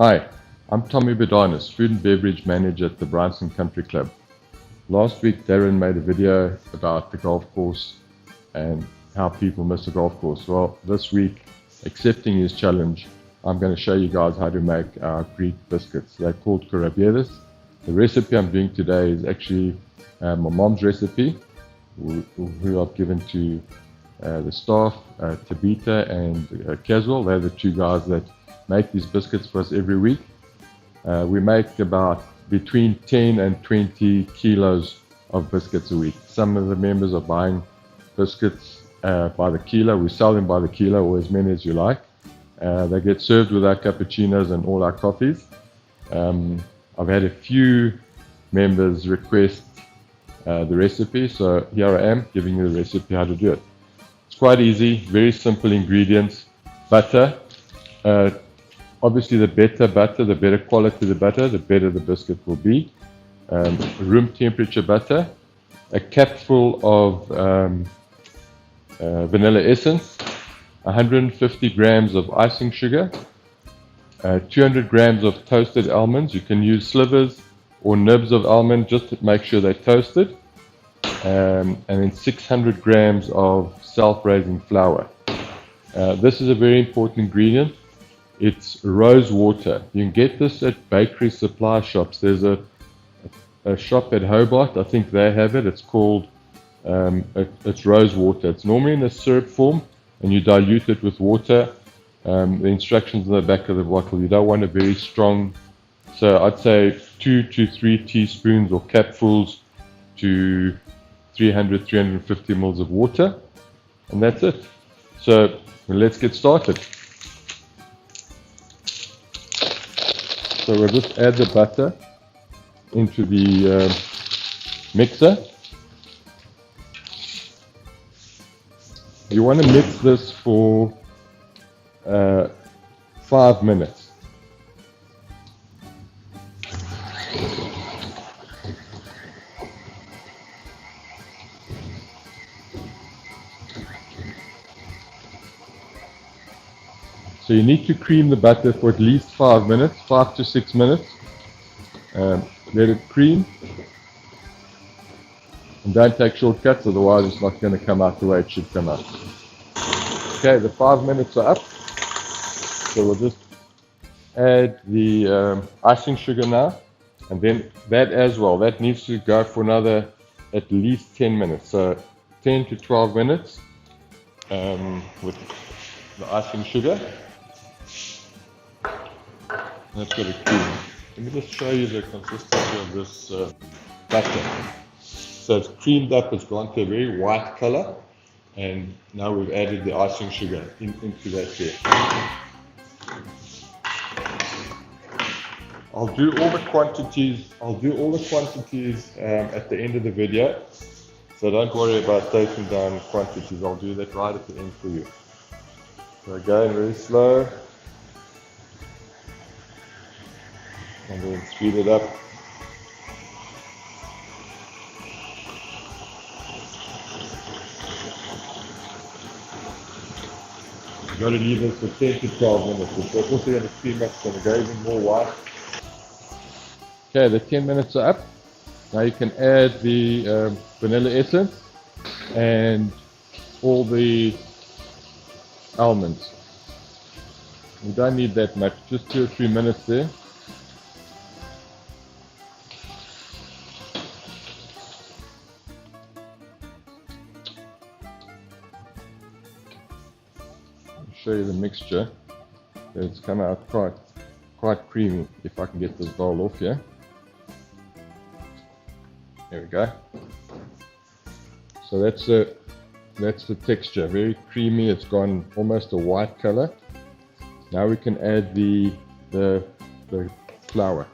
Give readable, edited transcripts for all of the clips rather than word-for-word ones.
Hi, I'm Tommy Bedanis, Food and Beverage Manager at the Bryanston Country Club. Last week Darren made a video about the golf course and how people miss the golf course. Well, this week, accepting his challenge, I'm going to show you guys how to make our Greek biscuits. They're called Kourabiedes. The recipe I'm doing today is actually my mom's recipe, who I've given to the staff, Tabitha and Caswell. They're the two guys that make these biscuits for us every week. We make about between 10 and 20 kilos of biscuits a week. Some of the members are buying biscuits by the kilo. We sell them by the kilo, or as many as you like. They get served with our cappuccinos and all our coffees. I've had a few members request the recipe, so here I am giving you the recipe how to do it. It's quite easy, very simple ingredients. Butter. Obviously, the better butter, the better quality the butter, the better the biscuit will be. Room temperature butter, a capful of vanilla essence, 150 grams of icing sugar, 200 grams of toasted almonds. You can use slivers or nibs of almond, just to make sure they're toasted, and then 600 grams of self-raising flour. This is a very important ingredient. It's rose water. You can get this at bakery supply shops. There's a shop at Hobart, I think they have it. It's called, it's rose water. It's normally in a syrup form, and you dilute it with water. The instructions on the back of the bottle. You don't want a very strong, so I'd say 2 to 3 teaspoons or capfuls to 350 mils of water, and that's it. So let's get started. So we'll just add the butter into the mixer. You want to mix this for 5 minutes. So you need to cream the butter for at least 5 minutes, 5 to 6 minutes. Let it cream. And don't take shortcuts, otherwise it's not going to come out the way it should come out. Okay, the 5 minutes are up. So we'll just add the icing sugar now. And then that as well, that needs to go for another at least 10 minutes. So 10 to 12 minutes with the icing sugar. That's got a cream. Let me just show you the consistency of this butter. So it's creamed up, it's gone to a very white color, and now we've added the icing sugar into that there. I'll do all the quantities at the end of the video, so don't worry about taking down quantities. I'll do that right at the end for you. So again, very slow. And then speed it up. You've got to leave this for 10 to 12 minutes. It's also going to steam up, it's going to go even more white. Okay, the 10 minutes are up. Now you can add the vanilla essence and all the almonds. You don't need that much, just 2 or 3 minutes there. Show you the mixture. It's come out quite creamy. If I can get this bowl off here. There we go. So that's the texture. Very creamy. It's gone almost a white color. Now we can add the flour.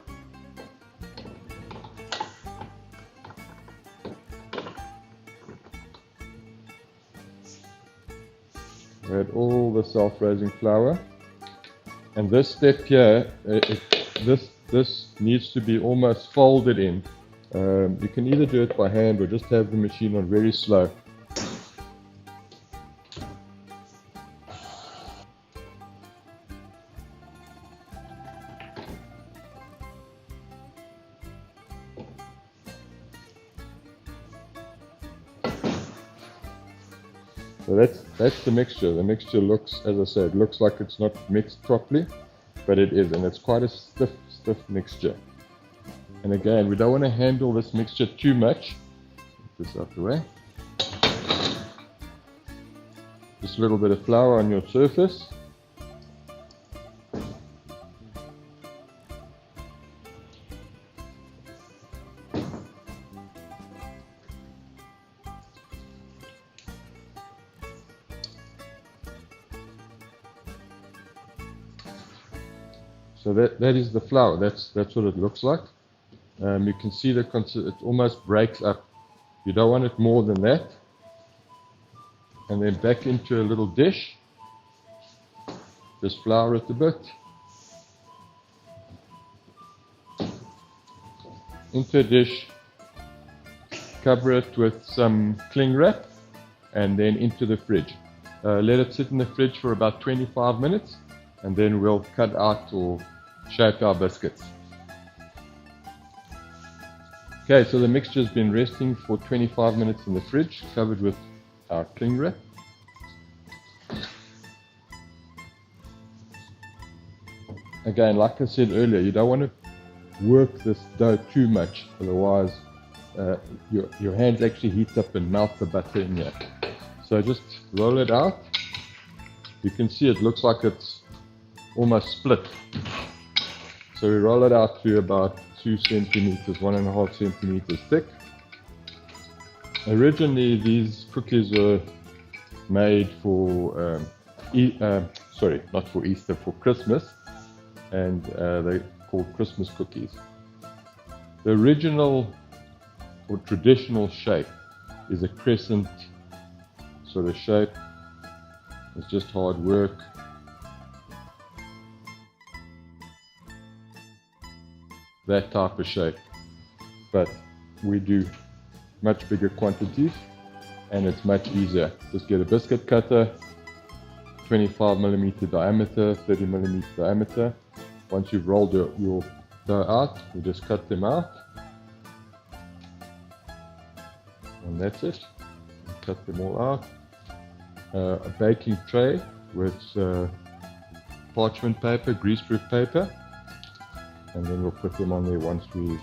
Add all the self-raising flour, and this step here, this needs to be almost folded in. You can either do it by hand or just have the machine on very slow. So that's the mixture. The mixture looks, as I said, looks like it's not mixed properly, but it is, and it's quite a stiff mixture. And again, we don't want to handle this mixture too much. Get this out the way. Just a little bit of flour on your surface. So that is the flour. That's what it looks like. You can see it almost breaks up. You don't want it more than that. And then back into a little dish. Just flour it a bit. Into a dish. Cover it with some cling wrap. And then into the fridge. Let it sit in the fridge for about 25 minutes. And then we'll cut out or shape our biscuits. Okay, so the mixture has been resting for 25 minutes in the fridge, covered with our cling wrap. Again, like I said earlier, you don't want to work this dough too much, otherwise your hands actually heat up and melt the butter in here. So just roll it out. You can see it looks like it's almost split. So we roll it out to about 2 centimeters, 1.5 centimeters thick. Originally, these cookies were made for, not for Easter, for Christmas, and they're called Christmas cookies. The original or traditional shape is a crescent sort of shape. It's just hard work. That type of shape, but we do much bigger quantities and it's much easier. Just get a biscuit cutter, 25mm diameter, 30mm diameter. Once you've rolled your dough out, you just cut them out, and that's it. Cut them all out. A baking tray with parchment paper, greaseproof paper, and then we'll put them on there once we've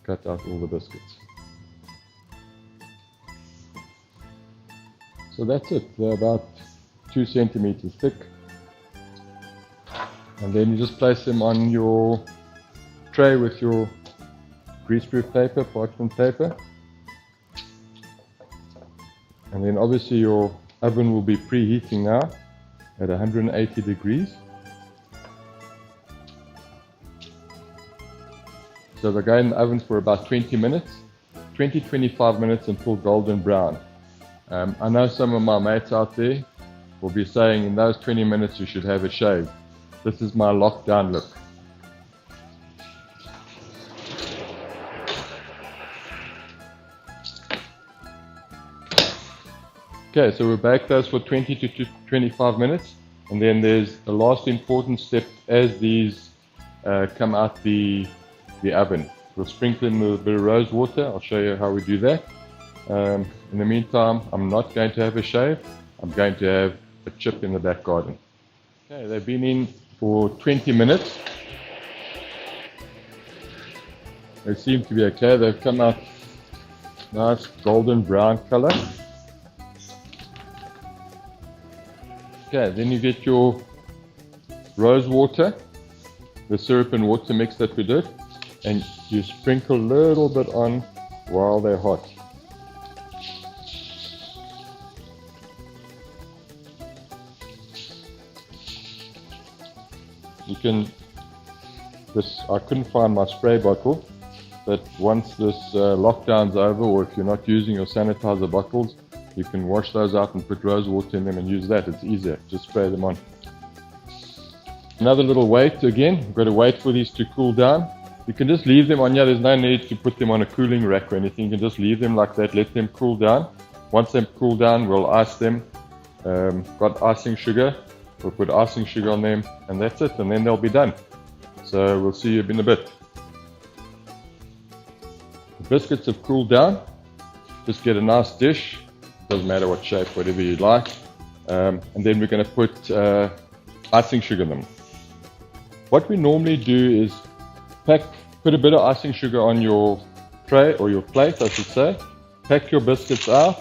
cut out all the biscuits. So that's it. They're about 2 centimeters thick. And then you just place them on your tray with your greaseproof paper, parchment paper. And then obviously your oven will be preheating now at 180 degrees. So they go in the oven for about 20 minutes, 20-25 minutes until golden brown. I know some of my mates out there will be saying in those 20 minutes you should have a shave. This is my lockdown look. Okay, so we'll bake those for 20 to 25 minutes, and then there's the last important step as these come out the oven. We'll sprinkle them with a bit of rose water. I'll show you how we do that. In the meantime, I'm not going to have a shave. I'm going to have a chip in the back garden. Okay, they've been in for 20 minutes. They seem to be okay. They've come out nice golden brown color. Okay, then you get your rose water, the syrup and water mix that we did, and you sprinkle a little bit on while they're hot. You can, I couldn't find my spray bottle, but once this lockdown's over, or if you're not using your sanitizer bottles, you can wash those out and put rose water in them and use that. It's easier, just spray them on. Another little wait again, you've got to wait for these to cool down. You can just leave them on here, there's no need to put them on a cooling rack or anything. You can just leave them like that, let them cool down. Once they cool down, we'll ice them. Got icing sugar, we'll put icing sugar on them, and that's it, and then they'll be done. So we'll see you in a bit. The biscuits have cooled down. Just get a nice dish, doesn't matter what shape, whatever you like. And then we're going to put icing sugar in them. What we normally do is put a bit of icing sugar on your tray, or your plate I should say, pack your biscuits out,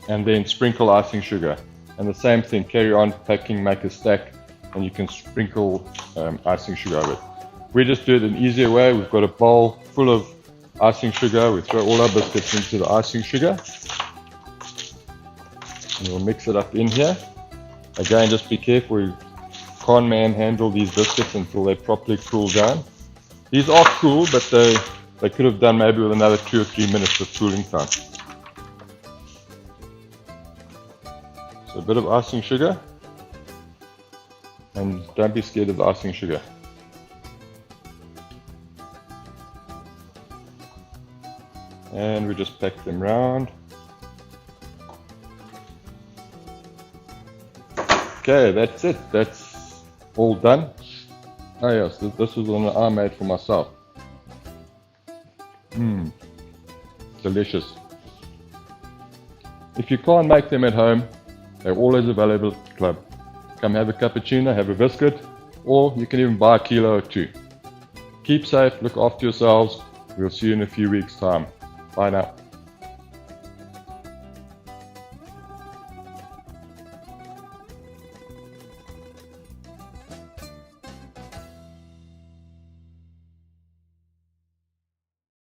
and then sprinkle icing sugar. And the same thing, carry on packing, make a stack, and you can sprinkle icing sugar over it. We just do it an easier way. We've got a bowl full of icing sugar. We throw all our biscuits into the icing sugar, and we'll mix it up in here. Again, just be careful, you can't manhandle these biscuits until they properly cool down. These are cool, but they could have done maybe with another 2 or 3 minutes of cooling time. So a bit of icing sugar, and don't be scared of the icing sugar. And we just pack them round. Okay, that's it. That's all done. Oh yes, this was one that I made for myself. Delicious. If you can't make them at home, they're always available at the club. Come have a cappuccino, have a biscuit, or you can even buy a kilo or 2. Keep safe, look after yourselves. We'll see you in a few weeks' time. Bye now.